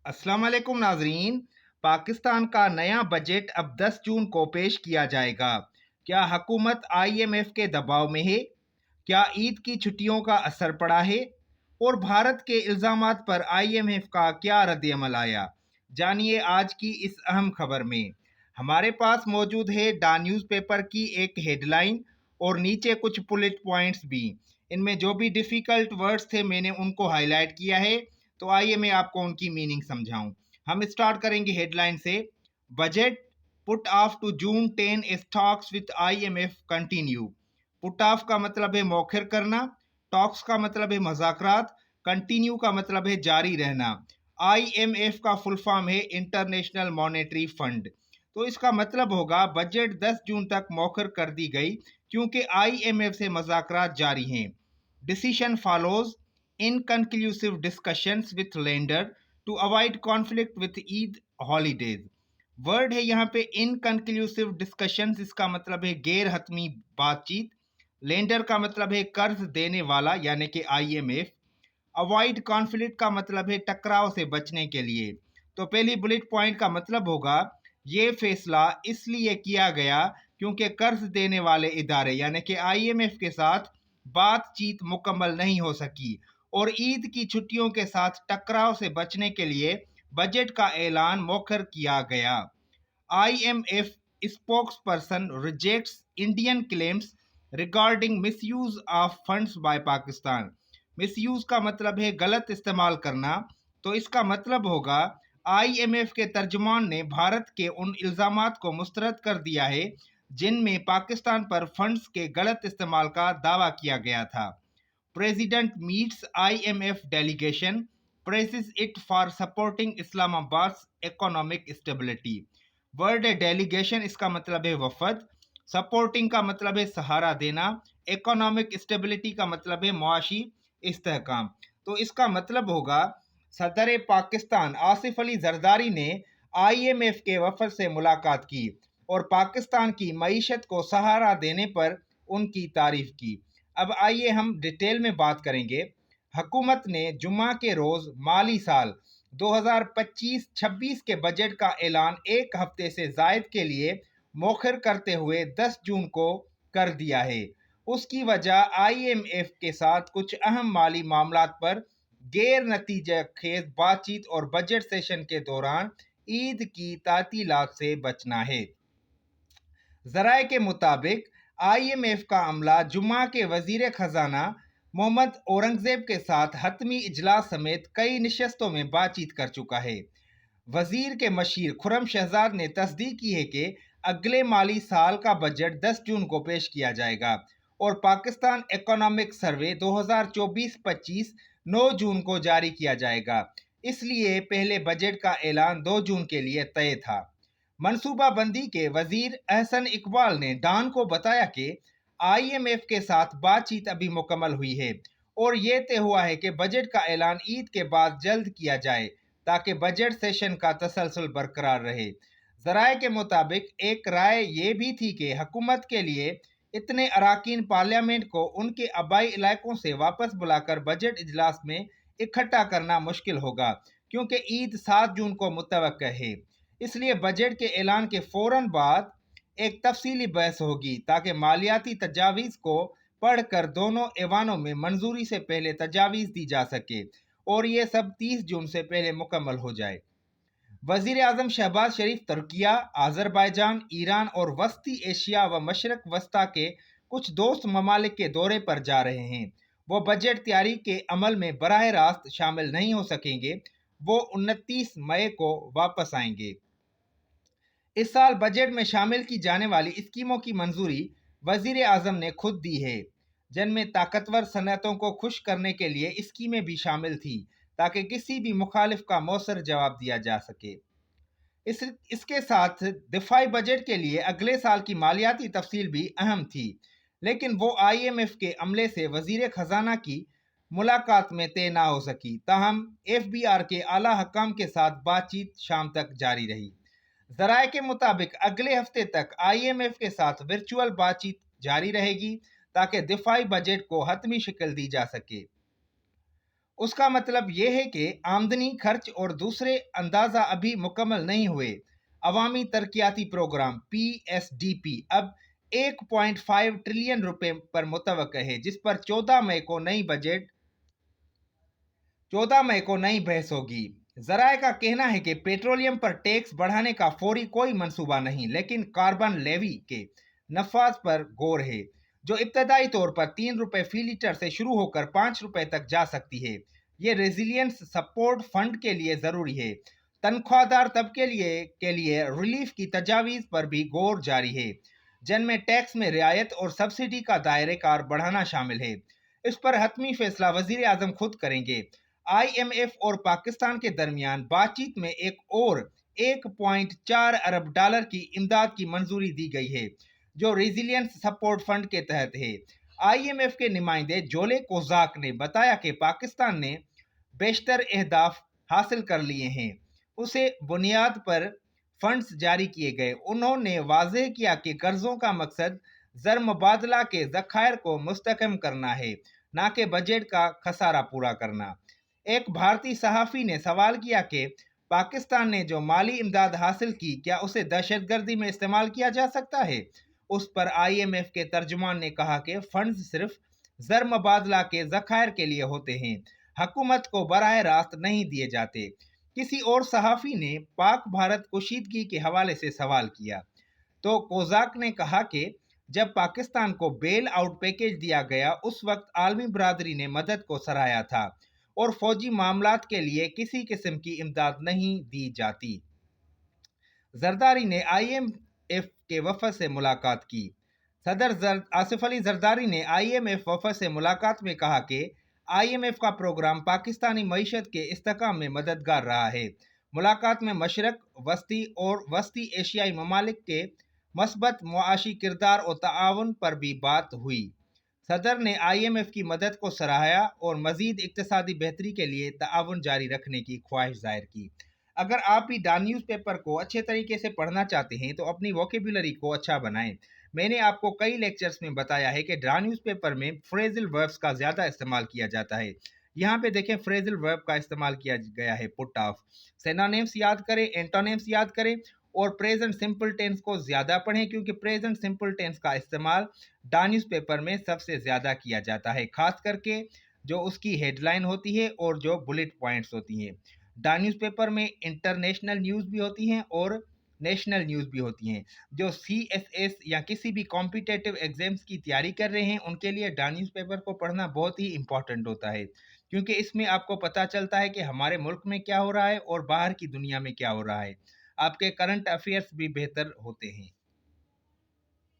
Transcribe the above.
अस्सलाम वालेकुम नाजरीन। पाकिस्तान का नया बजट अब 10 जून को पेश किया जाएगा। क्या हुकूमत आईएमएफ के दबाव में है? क्या ईद की छुट्टियों का असर पड़ा है? और भारत के इल्जामात पर आईएमएफ का क्या रद्द-ए-अमल आया? जानिए आज की इस अहम खबर में। हमारे पास मौजूद है डा न्यूज़पेपर की एक हेडलाइन और नीचे कुछ बुलेट पॉइंट्स भी। इनमें जो भी डिफिकल्ट वर्ड्स थे मैंने उनको हाईलाइट किया है, तो आइए मैं आपको उनकी मीनिंग समझाऊं। हम स्टार्ट करेंगे हेडलाइन से। Budget put off to June 10 as talks with IMF continue. Put off का मतलब है मौखर करना, टॉक्स का मतलब है मुज़ाकरात, कंटिन्यू का मतलब है जारी रहना। आईएमएफ का फुल फॉर्म है इंटरनेशनल मॉनेटरी फंड। तो इसका मतलब होगा बजट 10 जून तक मौखर कर दी गई क्योंकि आईएमएफ से मुज़ाकरात जारी हैं। Decision follows inconclusive discussions with lender to avoid conflict with Eid holidays. Word है यहाँ पे इनकन्क्लूसिव डिस्कशंस, इसका मतलब है गैर हतमी बातचीत। लेंडर का मतलब है कर्ज देने वाला यानी कि आईएमएफ। अवॉइड कॉन्फ्लिक्ट का मतलब है टकराव से बचने के लिए। तो पहली बुलेट पॉइंट का मतलब होगा ये फैसला इसलिए किया गया क्योंकि कर्ज देने वाले इदारे यानी कि आईएमएफ के साथ बातचीत मुकम्मल नहीं हो सकी और ईद की छुट्टियों के साथ टकराव से बचने के लिए बजट का ऐलान मौखर किया गया। IMF spokesperson rejects Indian claims regarding misuse of funds by Pakistan. Misuse का मतलब है गलत इस्तेमाल करना, तो इसका मतलब होगा आईएमएफ के तर्जुमान ने भारत के उन इल्जामात को मुस्तरद कर दिया है जिनमें पाकिस्तान पर फंड्स के गलत इस्तेमाल का दावा किया गया था। President meets IMF delegation, praises it for supporting Islamabad economic stability. Word है डेलीगेशन, इसका मतलब है वफद। सपोर्टिंग का मतलब है सहारा देना। इकोनॉमिक स्टेबिलिटी का मतलब है मुआशी इस्तेहकाम। तो इसका मतलब होगा सदर पाकिस्तान आसिफ अली जरदारी ने आईएमएफ के वफद से मुलाकात की और पाकिस्तान की मईशत को सहारा देने पर उनकी तारीफ की। अब आइए हम डिटेल में बात करेंगे। हुकूमत ने जुम्मा के रोज माली साल 2025-26 के बजट का ऐलान एक हफ्ते से जायद के लिए मौखर करते हुए 10 जून को कर दिया है। उसकी वजह आईएमएफ के साथ कुछ अहम माली मामलात पर गैर नतीजा खेज बातचीत और बजट सेशन के दौरान ईद की तातीलात से बचना है। जराए के मुताबिक आईएमएफ का अमला जुम्मा के वजीर खजाना मोहम्मद औरंगजेब के साथ हतमी इजलास समेत कई नशस्तों में बातचीत कर चुका है। वजीर के मशीर खुरम शहजाद ने तस्दीक की है कि अगले माली साल का बजट 10 जून को पेश किया जाएगा और पाकिस्तान इकोनॉमिक सर्वे 2024-25 9 जून को जारी किया जाएगा। इसलिए पहले बजट का ऐलान 2 जून के लिए तय था। मनसूबाबंदी के वजीर एहसन इकबाल ने डान को बताया कि आईएमएफ के साथ बातचीत अभी मुकम्मल हुई है और ये तय हुआ है कि बजट का ऐलान ईद के बाद जल्द किया जाए ताकि बजट सेशन का तसलसल बरकरार रहे। जराए के मुताबिक एक राय ये भी थी कि हुकूमत के लिए इतने अरकान पार्लियामेंट को उनके आबाई इलाकों से वापस बुलाकर बजट इजलास में इकट्ठा करना मुश्किल होगा क्योंकि ईद 7 जून को मुतवक्का है। इसलिए बजट के ऐलान के फौरन बाद एक तफसीली बहस होगी ताकि मालियाती तजावीज़ को पढ़कर दोनों ऐवानों में मंजूरी से पहले तजावीज़ दी जा सके और ये सब 30 जून से पहले मुकम्मल हो जाए। वजीर आजम शहबाज शरीफ तुर्किया, आज़रबाईजान, ईरान और वस्ती एशिया व मशरक वस्ता के कुछ दोस्त ममालिक के दौरे पर जा रहे हैं। वो बजट तैयारी के अमल में बराह रास्त शामिल नहीं हो सकेंगे। वो 29 मई को वापस आएंगे। इस साल बजट में शामिल की जाने वाली स्कीमों की मंजूरी वजीर आजम ने खुद दी है, जिनमें ताकतवर सनअतों को खुश करने के लिए स्कीमें भी शामिल थी ताकि किसी भी मुखालिफ का मौसर जवाब दिया जा सके। इसके साथ दिफाई बजट के लिए अगले साल की मालियाती तफसील भी अहम थी, लेकिन वो आईएमएफ के अमले से वजीर खजाना की मुलाकात में तय ना हो सकी। ताहम एफबीआर के आला हकाम के साथ बातचीत शाम तक जारी रही। जराये के मुताबिक अगले हफ्ते तक आईएमएफ के साथ वर्चुअल बातचीत जारी रहेगी ताकि दिफाई बजट को हतमी शक्ल दी जा सके। उसका मतलब ये है कि आमदनी, खर्च और दूसरे अंदाजा अभी मुकम्मल नहीं हुए। अवामी तरक्याती प्रोग्राम PSDP अब 1.5 ट्रिलियन रुपए पर मुतवक्का है, जिस पर 14 मई को नई बहस होगी। जराये का कहना है कि पेट्रोलियम पर टैक्स बढ़ाने का फौरी कोई मंसूबा नहीं, लेकिन कार्बन लेवी के नफाज पर गौर है, जो इब्तदाई तौर पर 3 रुपए फी लीटर से शुरू होकर 5 रुपए तक जा सकती है। ये रेजिलियंस सपोर्ट फंड के लिए जरूरी है। तनख्वाहदार तबके के लिए रिलीफ की तजावीज पर भी गौर जारी है, जिनमें टैक्स में रियायत और सब्सिडी का दायरे कार बढ़ाना शामिल है। इस पर हतमी फैसला वजीर आजम खुद करेंगे। IMF और पाकिस्तान के दरमियान बातचीत में एक और 1.4 अरब डॉलर की इमदाद की मंजूरी दी गई है, जो रेजिलियंस सपोर्ट फंड के तहत है। IMF के नुमाइंदे जोले कोजाक ने बताया कि पाकिस्तान ने बेशतर अहदाफ हासिल कर लिए हैं, उसे बुनियाद पर फंड्स जारी किए गए। उन्होंने वाज़ेह किया कि कर्जों का मकसद ज़र मुबादला के ज़खायर को मुस्तकम करना है, ना कि बजट का खसारा पूरा करना। एक भारतीय सहाफ़ी ने सवाल किया कि पाकिस्तान ने जो माली इमदाद हासिल की, क्या उसे दहशतगर्दी में इस्तेमाल किया जा सकता है? उस पर IMF के तर्जुमान ने कहा कि फंड्स सिर्फ ज़र मुबादला के ज़खायर के लिए होते हैं, हुकूमत को बराह रास्त नहीं दिए जाते। किसी और सहाफ़ी ने पाक भारत कशीदगी के हवाले से सवाल किया तो कोजाक ने कहा कि जब पाकिस्तान को बेल आउट पैकेज दिया गया, उस वक्त आलमी बरादरी ने मदद को सराहा था और फौजी मामलात के लिए किसी किस्म की इमदाद नहीं दी जाती। जरदारी ने IMF के वफद से मुलाकात की। सदर आसिफ अली जरदारी ने IMF वफद से मुलाकात में कहा कि IMF का प्रोग्राम पाकिस्तानी मईशत के इस्तेहकाम में मददगार रहा है। मुलाकात में मशरक वस्ती और वस्ती एशियाई ममालिक के मस्बत मुआशी किरदार और ताआवुन पर भी बात हुई। सदर ने IMF की मदद को सराहा और मजीद इक्तसादी बेहतरी के लिए ताआवुन जारी रखने की ख्वाहिश जाहिर की। अगर आप भी डा न्यूज़ पेपर को अच्छे तरीके से पढ़ना चाहते हैं तो अपनी वोकेबुलरी को अच्छा बनाएं। मैंने आपको कई लेक्चर्स में बताया है कि डा न्यूज़ पेपर में फ्रेजल वर्ब्स का ज़्यादा इस्तेमाल किया जाता है। यहाँ पे देखें, फ्रेजल वर्ब का इस्तेमाल किया गया है, पुट ऑफ। सिनोनिम्स याद करें, एंटोनिम्स याद करें और प्रेजेंट सिंपल टेंस को ज़्यादा पढ़ें, क्योंकि प्रेजेंट सिंपल टेंस का इस्तेमाल डा न्यूज़ पेपर में सबसे ज़्यादा किया जाता है, खास करके जो उसकी हेडलाइन होती है और जो बुलेट पॉइंट्स होती हैं। डा न्यूज़ पेपर में इंटरनेशनल न्यूज़ भी होती हैं और नेशनल न्यूज़ भी होती हैं। जो CSS या किसी भी कॉम्पिटिटिव एग्जाम्स की तैयारी कर रहे हैं, उनके लिए डा न्यूज़ पेपर को पढ़ना बहुत ही इंपॉर्टेंट होता है, क्योंकि इसमें आपको पता चलता है कि हमारे मुल्क में क्या हो रहा है और बाहर की दुनिया में क्या हो रहा है। आपके करंट अफेयर्स भी बेहतर होते हैं।